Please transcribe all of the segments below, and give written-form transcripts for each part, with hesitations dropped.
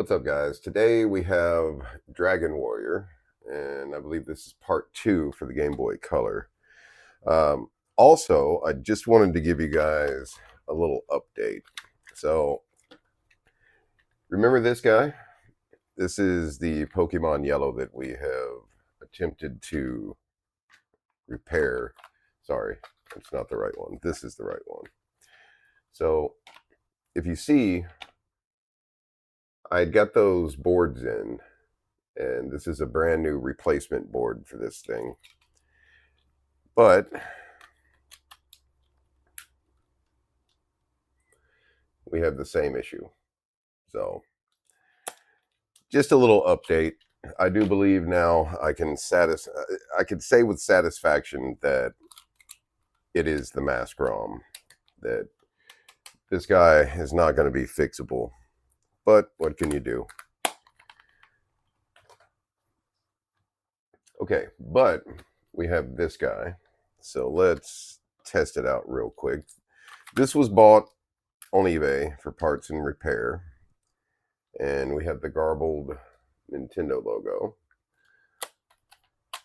What's up, guys? Today we have Dragonwarrior, and I believe this is part 2 for the Game Boy Color. Also, I just wanted to give you guys a little update. So, remember this guy? This is the Pokemon Yellow that we have attempted to repair. Sorry, it's not the right one. This is the right one. So, if you see, I got those boards in, and this is a brand new replacement board for this thing. But we have the same issue. So just a little update. I do believe now I can say with satisfaction that it is the mask ROM, that this guy is not going to be fixable. But what can you do? Okay, but we have this guy. So let's test it out real quick. This was bought on eBay for parts and repair. And we have the garbled Nintendo logo.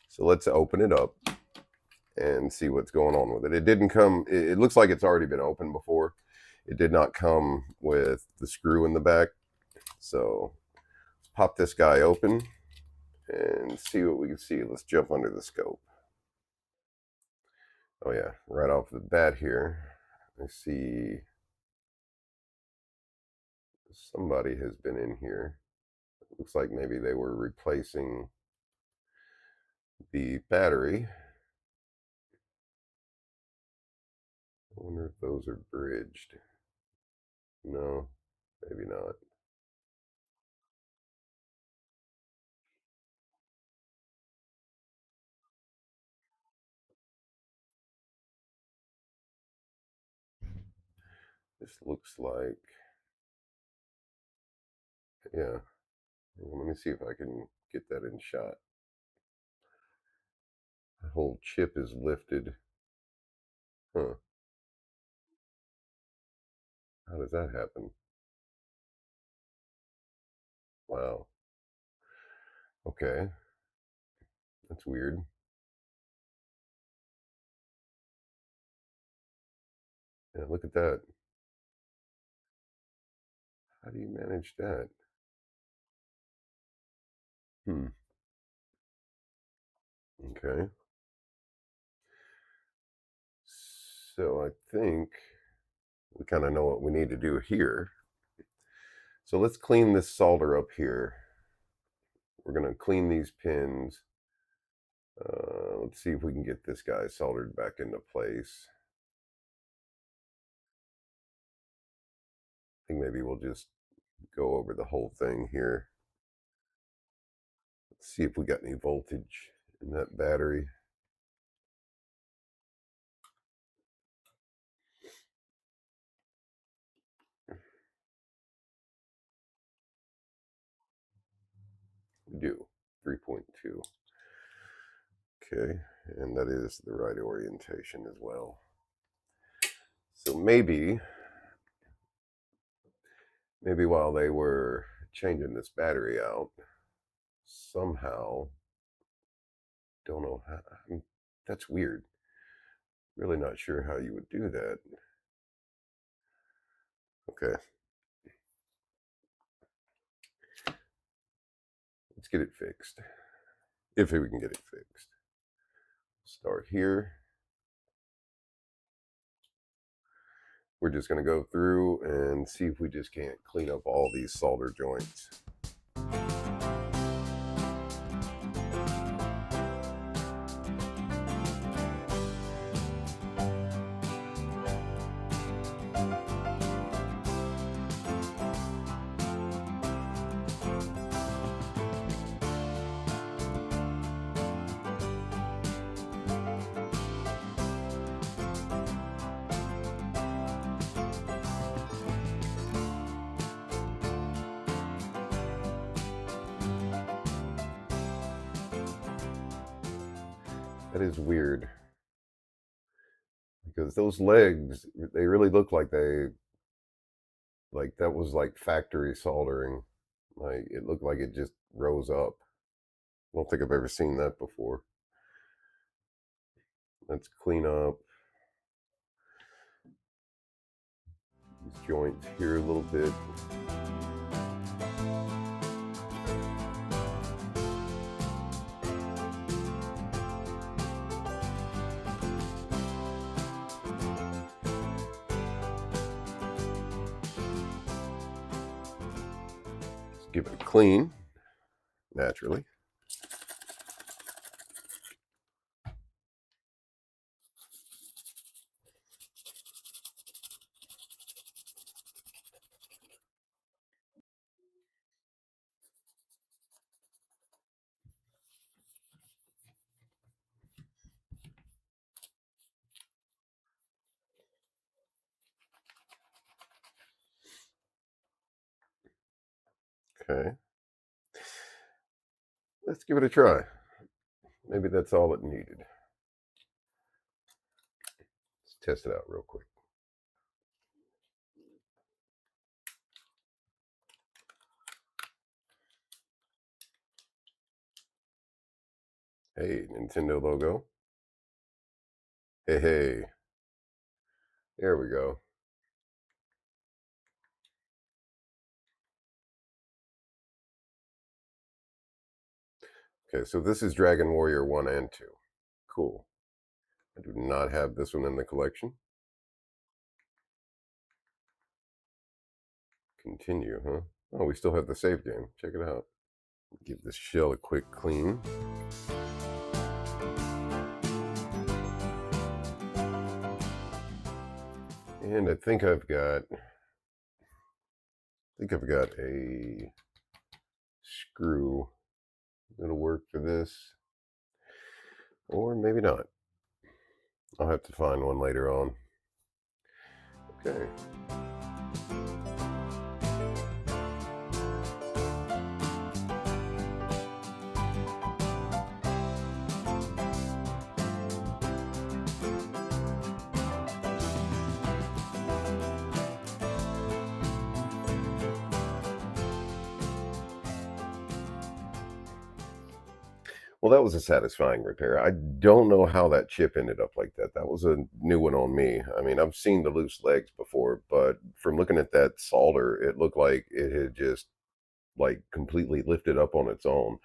So let's open it up and see what's going on with it. It didn't come, it looks like it's already been opened before. It did not come with the screw in the back. So let's pop this guy open and see what we can see. Let's jump under the scope. Oh yeah, right off the bat here, I see somebody has been in here. It looks like maybe they were replacing the battery. I wonder if those are bridged. No, maybe not. This looks like, yeah. Let me see if I can get that in shot. The whole chip is lifted. Huh. How does that happen? Wow. Okay. That's weird. Yeah, look at that. How do you manage that? Hmm. Okay. So I think we kind of know what we need to do here. So let's clean this solder up here. We're going to clean these pins. Let's see if we can get this guy soldered back into place. I think maybe we'll just go over the whole thing here. Let's see if we got any voltage in that battery. We do, 3.2. Okay, and that is the right orientation as well. So maybe while they were changing this battery out, somehow, don't know how, that's weird. Really not sure how you would do that. Okay. Let's get it fixed. If we can get it fixed. Start here. We're just going to go through and see if we just can't clean up all these solder joints. That is weird, because those legs, they really look like that was like factory soldering. Like, it looked like it just rose up. I don't think I've ever seen that before. Let's clean up these joints here a little bit. Just give it a clean, naturally. Okay. Let's give it a try. Maybe that's all it needed. Let's test it out real quick. Hey, Nintendo logo. Hey, hey. There we go. Okay, so this is Dragonwarrior 1 and 2. Cool. I do not have this one in the collection. Continue, huh? Oh, we still have the save game. Check it out. Give this shell a quick clean. And I think I've got a screw that'll work for this. Or maybe not. I'll have to find one later on. Okay. Well, that was a satisfying repair. I don't know how that chip ended up like that. That was a new one on me. I mean, I've seen the loose legs before, but from looking at that solder, it looked like it had just like completely lifted up on its own.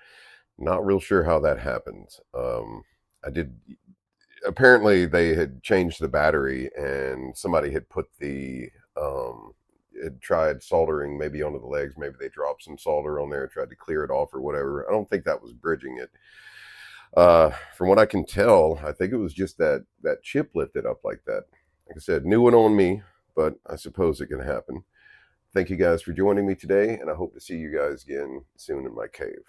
Not real sure how that happens. I did. Apparently, they had changed the battery, and somebody had put the had tried soldering maybe onto the legs. Maybe they dropped some solder on there, tried to clear it off or whatever. I don't think that was bridging it. From what I can tell, I think it was just that chip lifted up like that. Like I said, new one on me, but I suppose it can happen. Thank you guys for joining me today, and I hope to see you guys again soon in my cave.